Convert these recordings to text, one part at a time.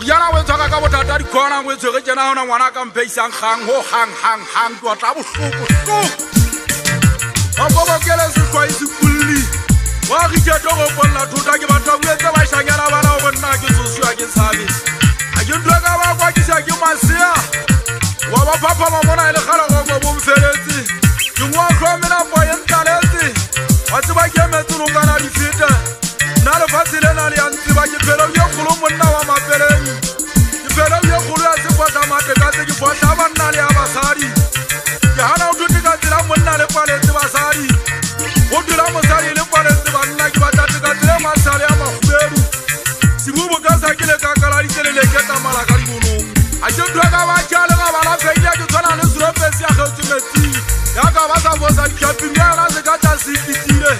Yana we tsaka ka botata di khona we tswe ke na ona ngwana ka mpheisang gang ho hang twa tla bohloko. Abo ba kele se kwa isi kulli. Wa ke tlo go bona thuta ke batla go etsa ba shanyana bana go nna ke tsoswa ke sabe. A ke ntwa ka ba kwa ke sa ke masia. Wa ba papa ba bona ile khala go bo mfeletsi. Ke ngwa khomela bo yentaletse. Wa tseba ke metso no kana di fete. Na le fasile na le antsi ba ke phelo yo kholo monna wa mafeleng. Ke phelo yo kholo ya se kwa mate ka se ke fotla ba nna le abasadi. Ke hana o tuti ka tsela monna le paletse basadi. O dira mosadi le paletse ba nna ke batla ka tsela masale ya mafuberu. Sibubu ka sa ke le ka kala di tele le ke tamala ka dibonong. A ke ntwa ka ba tjale ga bana feile ke tsona le suropesi ya gauti metsi. Ya ka ba sa bosa di kapinga la se ka tsa sititile.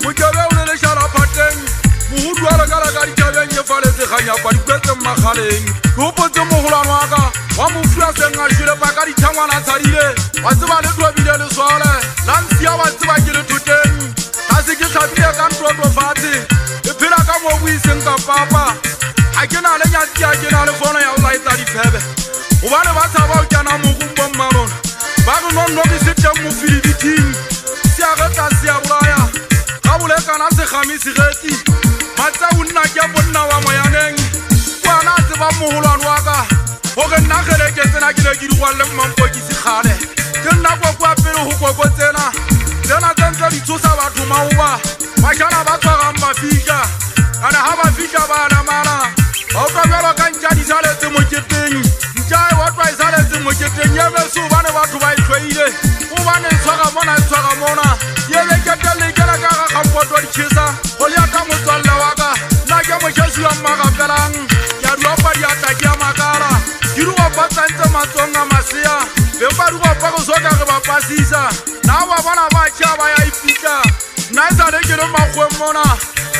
Mo ke be o le shala pateng. Muhudu ala kala ka dikabeng ye faletse ganya pa dikwetse mmagaleng. Go potse mogolwana wa ka wa mofua senga shile pa ka dithangwana tsadile. Wa tseba le tobile le swale la nsia wa tseba ke le thoteng. Ka se ke tlhabile ka ntoto fatshe e phela ka mo buiseng ka papa. A ke na le nyatsi a ke na le fono ya o laetsa difebe. O bane ba tshaba o kana mo gumbo mmalona. Ba go no ke setse mo filibiting. Sia ga tsa sia bolaya. Ga bole kana se khamisi geti. Matsa unna ke bonna wa moyaneng. Kwana tseba mogolwana wa ka. Ho ke nna gele ke tsena ke le ke di gwalle mmampo ke se khale. Ke nna kwa pele ho go tsena. Tsena tsentse di tsosa batho maoba. Ba jana ba tswang ba fika. Ana ha ba fika ba na mara. Ba o ka bela ka ntja di saletse mo keteng. Ntja e wa twa saletse mo keteng. Ye beso bana batho ba itlhoile. O bane tswaga mona. Ye le ke tele ke la ka ga khampoto di tshisa. Go le ka motswalle wa ka. Na ke mo jesu ya magapelang. Ya ropa di ataki ya makala. Di ru go patsantse matsonga masia. Be ba ru go pa go soka re ba pasisa. Na ba bona ba tša ba ya ifika. Na isa le ke le magwe mona.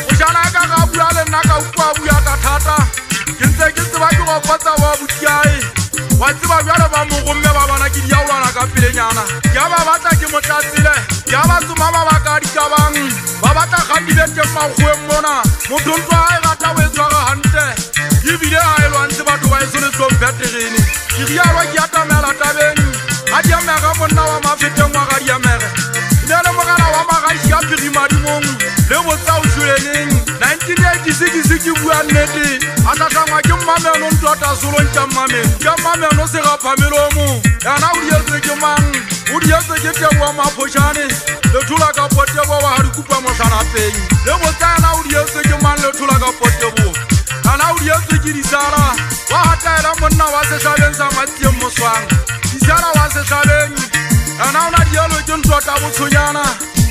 O jana ka ga bua le nna ka ukwa bua ka thata. Ke ntse ke tseba ke go patsa wa butiai. Wa tseba bjale ba mo gomme ba bana ke diaolana ka pelenyana. Ya ba batla ke motlatsile. Ya ba tsoma ba ba ka dikabang. Ba batla khandile ke magwe mona. Motho ntwa a e rata o e tshwara hantle. Ebile a e lwantse batho ba e sone tlompeterene. Ke rialwa ke atamela tabeng. A diamega monna wa mafeteng wa ga diamege. Ne le mogala wa magaisi ya phirimadimong. Le botsa o shweleneng 1986 ke bua nnete. A tlatlangwa ke mmameno ntota solong tša mmameno. Ke mmameno se gapamelomo. Yana o dietse ke mang. O dietse ke teboa maphošane. Le thula ka potebo wa ga dikupa moshanapeng. Le botsa yana o dietse ke mang le thula ka potebo. Yana o dietse ke disala. Wa hataela monna wa sehlabeng sa matiem moswang. Disala wa sehlabeng. Yana o na dielo ke ntota botshonyana.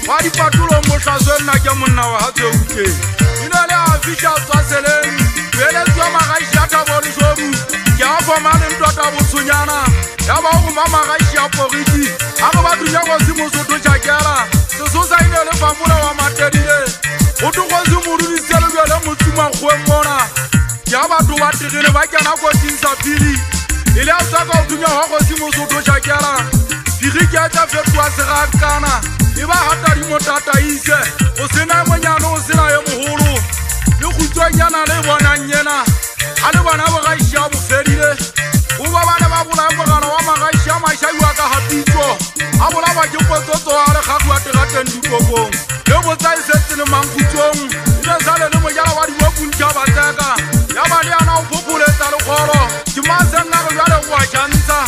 Wa dipatulo mohlazwe nna ke monna wa hatse uke. Ina le a fihla tsaseleng. Bele tswa magaisi ya tabole jobu. Ke a foma le ntota botshonyana. Ya ba go mama magaisi ya poriti. A go ba dunya go se mosotho tšakela. Sesosa ine le famula wa matedile. O tu go se moruri sele bjale motsuma kgwe mona. Ya batho ba tigile ba kena go tsinsa pili. Ile a tsaka o dunya go se mosotho tšakela. Diri ke a tsa fetwa serakana. E ba hata di motata ise. O sena monyano o sena ye moholo. Le khutswanyana le bona nyena. A le bona ba gaisha bo fedile. O ba bana ba bola mogana wa magaisha mashai wa ka hapitso. A bola ba ke potsotso a le gagwa terateng dikokong. Le botsa e setse le mangkutsong. Ile sale le mojala wa di bokuntja ba tseka. Ya ba le ana o popoletsa le kholo. Ke masenga go ya le wa tshantsa.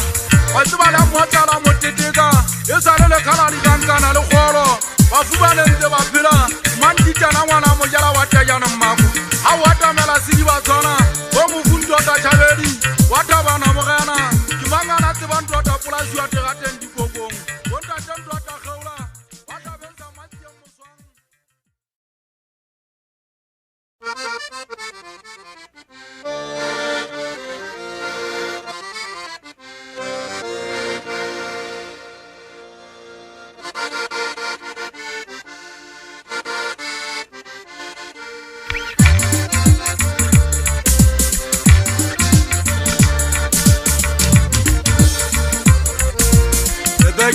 Wa tseba la motsala moteteka. E sale le khala di kankana le kholo. Ba fubane ntse ba phela. Manditana ngwana mojala wa tjana mmako. A wa tamela sidi ba tsona. Go mo funto ta thabedi. Wa tabana mogana. Ke mangana tse ba ntwa ta polasi wa terateng dikokong. Go nta ntwa ta khaula. Wa tabenza matsi moswang.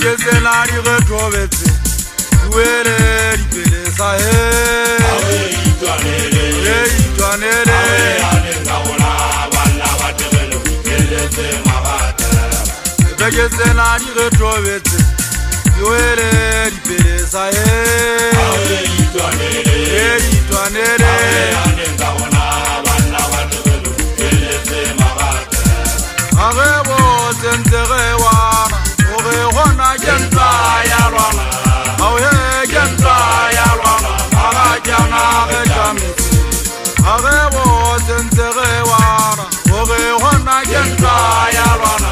Que se la di retrovetse. Duele di pelesa he. Awe itwanele. Itwanele. Awe ane ngaola wala Begezena di retrovete Yoele di peresa Itwanere Arebo tentere wana Ore wana jenta ya lwana Auye jenta ya lwana Mara jana rejamisi Arebo tentere wana Ore wana jenta ya lwana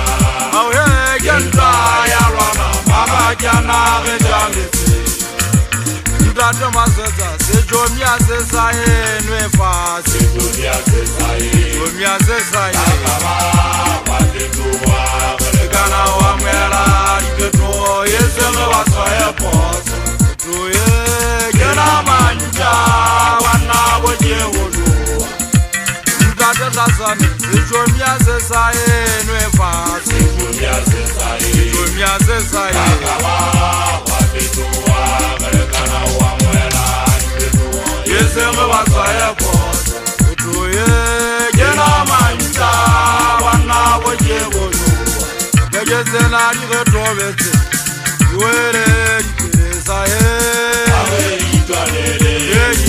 Auye jenta ya lwana Mara jana rejamisi Mdate maseza Sejomia sesa enwe fasi Sejomia sesa enwe Gana wa mwela Iketo yesenge wasoye posa Tuye gena manja Wana woje wujua Mdate sasane Sejomia sesa enwe fasi Sejomia sesa enwe Yesenge wasoye posa Tuye gena manja Wana woje wujua Begezena di retrovete Yoele di peresa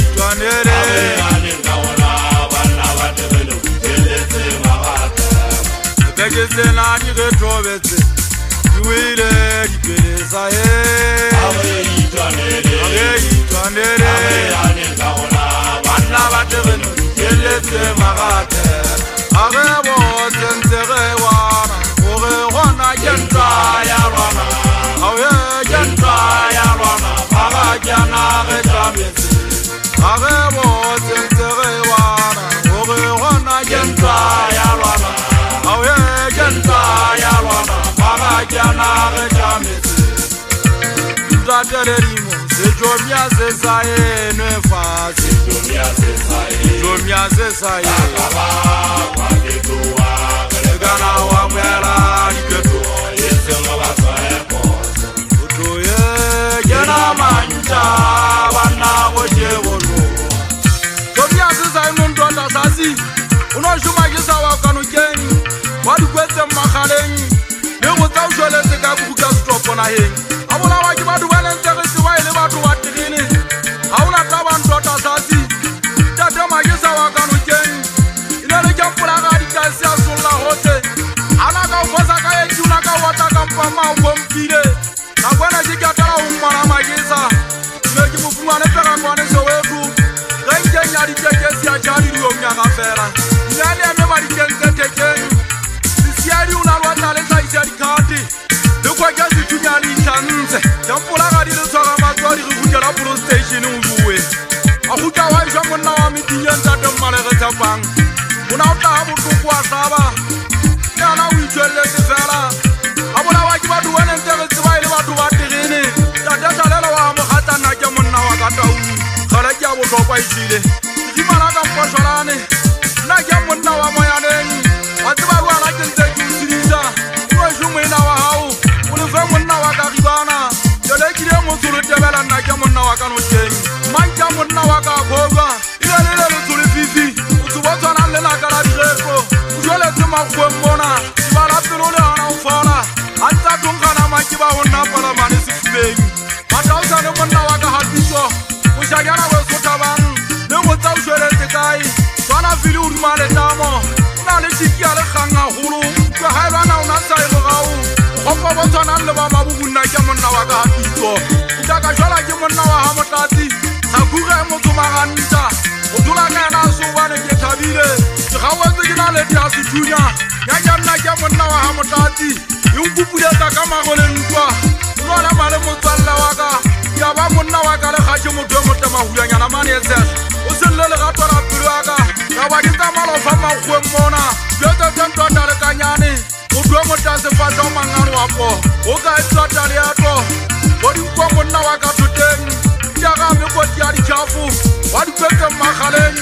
Itwanere Begezena di retrovete Yoele di peresa Itwanere Banna batereno Yelete magate Arebo tentere wana Ore wana jenta ya lwana Auye jenta ya lwana Mara jana rejamisi Arebo tentere wana Ore wana jenta ya lwana Auye jenta ya lwana Mara jana rejamisi Mdatere limo Sejomia sesa enwe fasi Sejomia sesa enwe Gana wa mwela Iketo yesenge wasoye posa Utuye gena manja Wana woje wolo Sejomia sesa enwe ndonda sasi Unoshuma kisa wakanu jeni Wadu kwete makhalenyi Nengu taushole seka kukuka stropo na hengi Abula waki badu wale nteresi wa ile badu watikini Hauna taba ndota sasi Tate magisa wakanu jeni Inele jampula gadi kasi asunla hote Anaka ufosa kaya kiunaka wataka mpama ugompire Na kwene jikatala umwana magisa Meji mufunga nepeka kwane soweku Renke nyari tekesi ya chari liyo mnyaka fera Nyali eme marikense tekeni Sisiari unalwata lesa isiari kati Lukwa jazi chunyali chanze Jampula gadi liswaka mazwari Rikujela pulu station ujuwe Akuja waisha muna wa mitiyenta Demmalere tapang Unauta hamu tukwa saba Yana wijwele sifela Abuna wajiba duwene nteresi wa ili watu watirini Yadeta lela wa hamu khata nake muna wakata uu Khalaki abu tokwa ishile Ikimalaka mposholani Nake muna wa moyaneni Watiba ruwa laki nzeki usirisa Uwe shumina wa hau Ulife muna wakaribana Yole kile musuru tebela nake muna wakanuteni Mancha muna wakakogwa Ile lusuri fifi Usubotona lela kaladireko Ujole tima kwe mbona Ibala pirule ana ufala Anta tungana makiba hona pala mani sifubengi Mata usane muna waka hatiso Mushagana wesu tabanu Nengu ta ushwele tekai Swana fili urimale tamo Unale chiki ale khanga hulu Kwe hailwa na unasa ilgau Kompo botona leba mabubu na kia muna waka hatiso Itaka shola ki muna wa hamotati Sakure mutu maganita Utula kena suwane ketabile Tikhawenzi kina leti asitunya Nyanyamna kia muna wa hamotati Yungupuleta kama gole ntwa Unwala male mutwala waka Yaba muna waka le khachi mutu mutema huya nyana mani ezesh Usilele gatwara pilu waka Yaba kita malo fama kwe mona Yete tento dale kanyani Mutu mutase fasa umanganu wapo Uka itwa dali yato Wadi mkwa muna waka tuteni Yaka miko tiari chafu Wadi kweke makhalenyi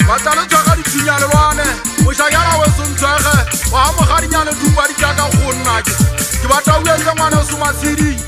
Watale chakari tunyale wane Ushayana wesu mtwege Wahamu khari nyane dubari chaka khunaki Kibata uweze mwane sumasiri